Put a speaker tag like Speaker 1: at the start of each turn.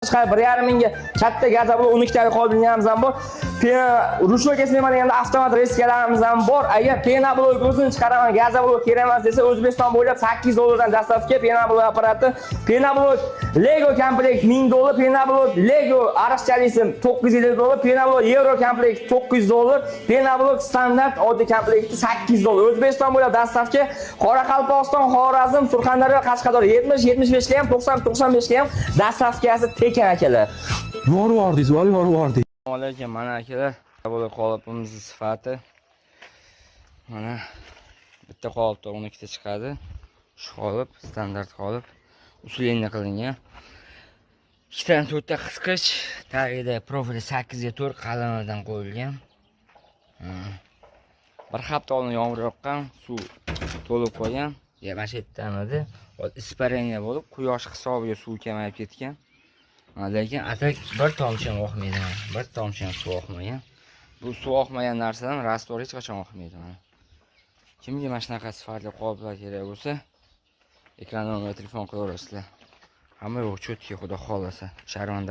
Speaker 1: chiqarib 1,5 mingga katta gazobli 12 talik qoldirganimiz ham bor. Rushloka smenma deganda avtomat reskalarimiz ham bor. Agar pena blok o'zini chiqaraman, gazobli kerak emas desa, O'zbekiston bo'ylab $8 dan dastavka pena blok apparati. Pena blok Lego komplekt $1000, pena blok Lego ariqchalisi $950, pena blok Euro komplekt $900, pena blok standart oddiy komplekti $800. O'zbekiston bo'ylab dastavka Qoraqalpog'iston, Xorazm, Surxondaryo, Qashqadaryo 70-75 ga ham, 90-95 ga ham dastavkasi tekin akalar.
Speaker 2: Yorvordingiz, yorvordingiz.
Speaker 1: Assalomu alaykum, mana akalar. Bu qolipimizning sifati. Mana bitta qolipda 12 ta chiqadi. Shu qolip standart qolip usulini qilingan. 2 dan 4 ta qisqich, tagida profili 8 ga 4 qalamlardan qo'yilgan. Bir hafta oldin yomg'ir yoqqan, suv to'lib qolgan. Mana shu yerdan edi. Isparaniya bo'lib, quyosh hisobiga suv kamayib ketgan. Lekin atak bir tomchi ham oqmaydi. Bir tomchi ham suv oqmagan. Bu suv oqmagan narsadan rastor hech qachon oqmaydi. Kimga mana shunaqa sifatli qoliplar kerak bo'lsa, ekranga telefon qilaverasizlar. Hamma yo'q cho'tki, xudo xolasa. Sharmanda